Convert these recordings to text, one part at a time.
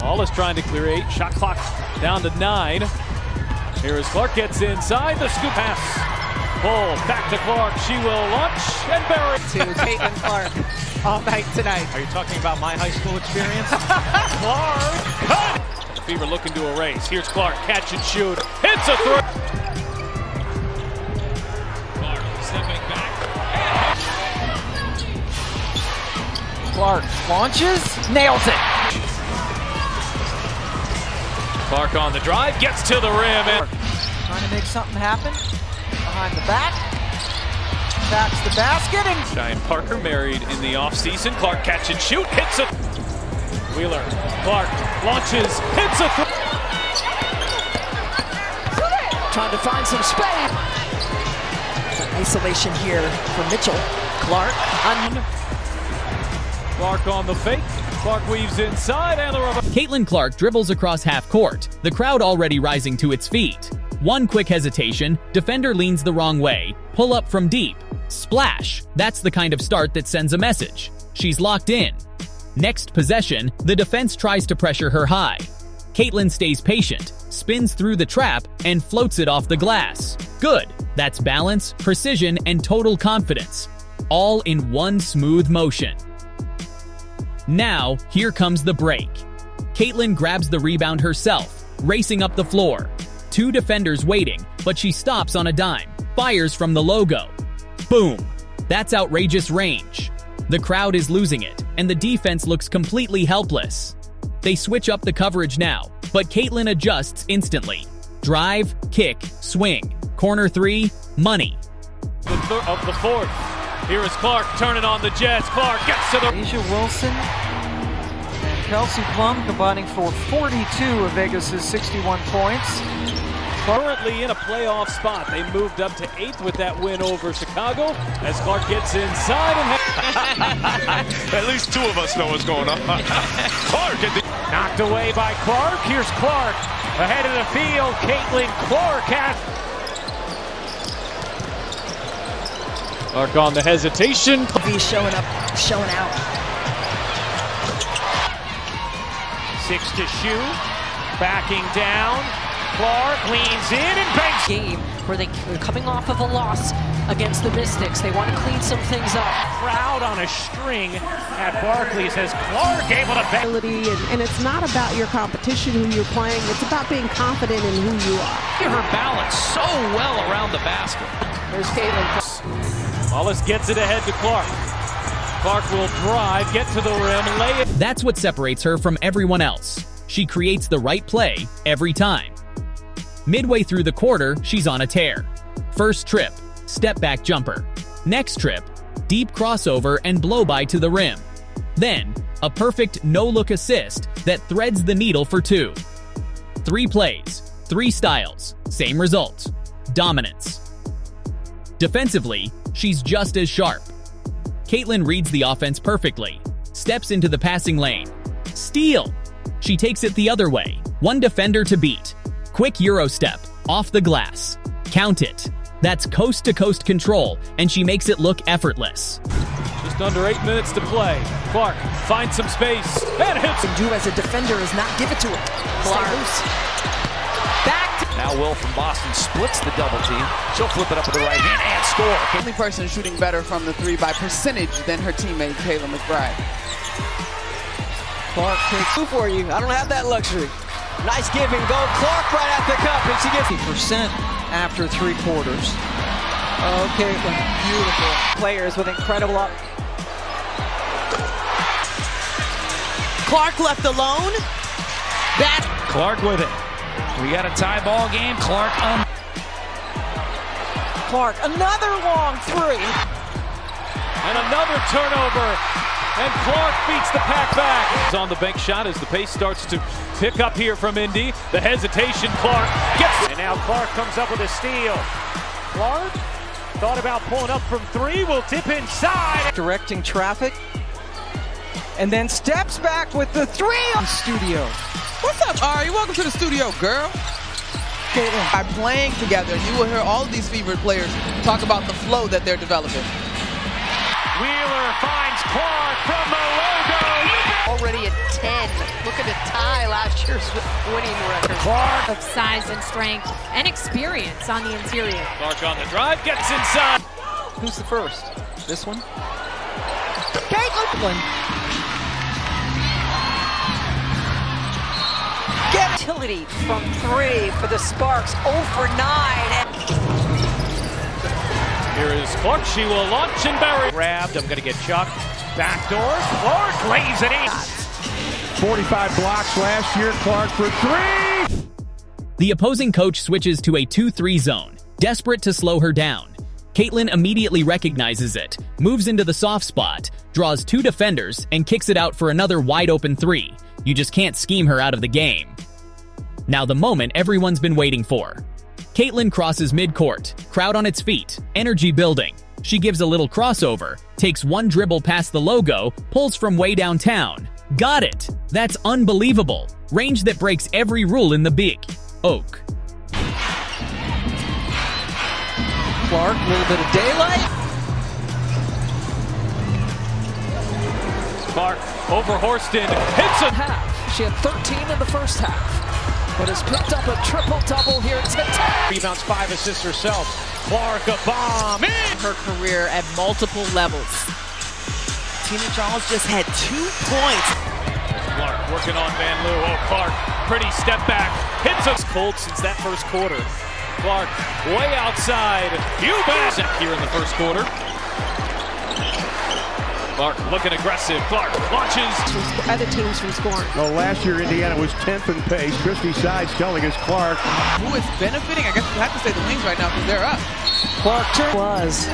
Wallace trying to clear 8. Shot clock down to 9. Here is Clark, gets inside. The scoop pass. Pull back to Clark. She will launch and bury. To Caitlin Clark all night tonight. Are you talking about my high school experience? Clark. Cut. The Fever looking to erase. Here's Clark. Catch and shoot. Hits a throw. Clark stepping back. Clark launches. Nails it. Clark on the drive, gets to the rim. And trying to make something happen. Behind the back. Backs the basket. And Cheyenne Parker married in the offseason. Clark catch and shoot, hits a Wheeler. Clark launches, hits a trying to find some space. Isolation here for Mitchell. Clark. Clark on the fake. Clark weaves inside and the rubber. Caitlin Clark dribbles across half court, the crowd already rising to its feet. One quick hesitation, defender leans the wrong way, pull up from deep. Splash! That's the kind of start that sends a message. She's locked in. Next possession, the defense tries to pressure her high. Caitlin stays patient, spins through the trap, and floats it off the glass. Good! That's balance, precision, and total confidence. All in one smooth motion. Now, here comes the break. Caitlin grabs the rebound herself, racing up the floor. Two defenders waiting, but she stops on a dime, fires from the logo. Boom! That's outrageous range. The crowd is losing it, and the defense looks completely helpless. They switch up the coverage now, but Caitlin adjusts instantly. Drive, kick, swing. Corner 3, money. Of the fourth. Here is Clark turning on the Jets. Clark gets to the... Asia Wilson and Kelsey Plum combining for 42 of Vegas' 61 points. Currently in a playoff spot. They moved up to 8th with that win over Chicago as Clark gets inside and... At least two of us know what's going on. Clark knocked away by Clark. Here's Clark ahead of the field. Caitlin Clark has... Clark on the hesitation. He's showing up, showing out. 6 to shoot. Backing down. Clark leans in and banks. Game where they're coming off of a loss against the Mystics. They want to clean some things up. Crowd on a string at Barclays as Clark able to bank. And it's not about your competition, who you're playing. It's about being confident in who you are. Her balance so well around the basket. There's Caitlin. Wallace gets it ahead to Clark. Clark will drive, get to the rim, lay it. That's what separates her from everyone else. She creates the right play every time. Midway through the quarter, she's on a tear. First trip, step back jumper. Next trip, deep crossover and blow by to the rim. Then, a perfect no-look assist that threads the needle for 2. 3 plays, 3 styles, same result. Dominance. Defensively, she's just as sharp. Caitlin reads the offense perfectly, steps into the passing lane. Steal! She takes it the other way. One defender to beat. Quick Euro step, off the glass. Count it. That's coast-to-coast control, and she makes it look effortless. Just under 8 minutes to play. Clark finds some space and hits. Do as a defender is not give it to her. Clark. Back. Now Will from Boston splits the double team. She'll flip it up with the right hand and score. The only person shooting better from the 3 by percentage than her teammate Kayla McBride. Clark takes 2 for you. I don't have that luxury. Nice give and go. Clark right at the cup, and she gets 50% after 3 quarters. Okay, beautiful players with incredible up. Clark left alone. Clark with it. We got a tie ball game. Clark Clark, another long 3. And another turnover. And Clark beats the pack back. It's on the bank shot as the pace starts to pick up here from Indy. The hesitation, Clark gets it. And now Clark comes up with a steal. Clark thought about pulling up from 3, will tip inside. Directing traffic. And then steps back with the 3 on studio. What's up, Ari? Welcome to the studio, girl. Caitlin. By playing together, you will hear all of these Fever players talk about the flow that they're developing. Wheeler finds Clark from the logo. already at 10. Looking to tie last year's winning record. Clark. Of size and strength and experience on the interior. Clark on the drive, gets inside. Who's the first? This one? Caitlin! Utility from 3 for the Sparks. 0 for 9. Here is Clark. She will launch and bury. Grabbed. I'm going to get chucked. Backdoor. Clark lays it in. 45 blocks last year. Clark for 3. The opposing coach switches to a 2-3 zone, desperate to slow her down. Caitlin immediately recognizes it, moves into the soft spot, draws 2 defenders, and kicks it out for another wide-open 3. You just can't scheme her out of the game. Now the moment everyone's been waiting for. Caitlin crosses midcourt, crowd on its feet, energy building. She gives a little crossover, takes 1 dribble past the logo, pulls from way downtown. Got it! That's unbelievable. Range that breaks every rule in the Big Oak. Clark, a little bit of daylight. Clark over Horston, hits a Half. She had 13 in the first half, but has picked up a triple-double here today. rebounds, 5 assists herself. Clark, a bomb in. Her career at multiple levels. Tina Charles just had 2 points. Clark working on Van Loo. Oh, Clark, pretty step back. Hits us cold since that first quarter. Clark way outside. You bet. Here in the first quarter. Clark looking aggressive. Clark launches. Other teams from scoring. Well, last year Indiana was 10th in pace. Christy Sides telling us Clark. Who is benefiting? I guess you have to say the Wings right now because they're up. Clark Was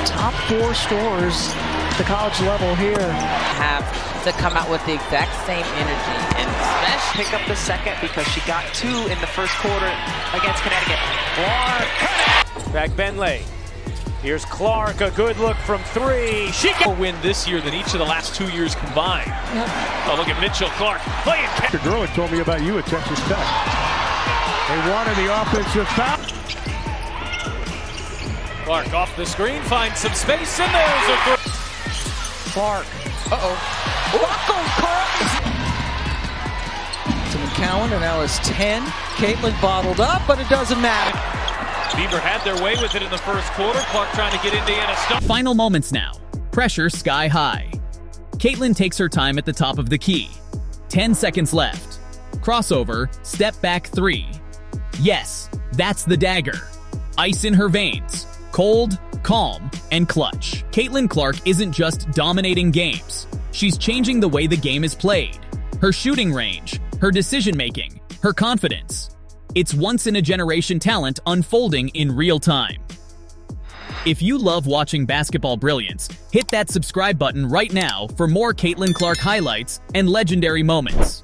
top 4 scorers at the college level here. Have to come out with the exact same energy and especially pick up the second because she got 2 in the first quarter against Connecticut. Clark. Back Benley. Here's Clark, a good look from 3. She can win this year than each of the last 2 years combined. Yep. Oh, look at Mitchell Clark playing. The girl had told me about you at Texas Tech. They wanted the offensive foul. Clark off the screen, finds some space, and there's a three. Clark. To McCowan, and now it's 10. Caitlin bottled up, but it doesn't matter. Beaver had their way with it in the first quarter. Clark trying to get Indiana stuck. Final moments now. Pressure sky high. Caitlin takes her time at the top of the key. 10 seconds left. Crossover, step back 3. Yes, that's the dagger. Ice in her veins. Cold, calm, and clutch. Caitlin Clark isn't just dominating games. She's changing the way the game is played. Her shooting range, her decision-making, her confidence. It's once-in-a-generation talent unfolding in real time. If you love watching basketball brilliance, hit that subscribe button right now for more Caitlin Clark highlights and legendary moments.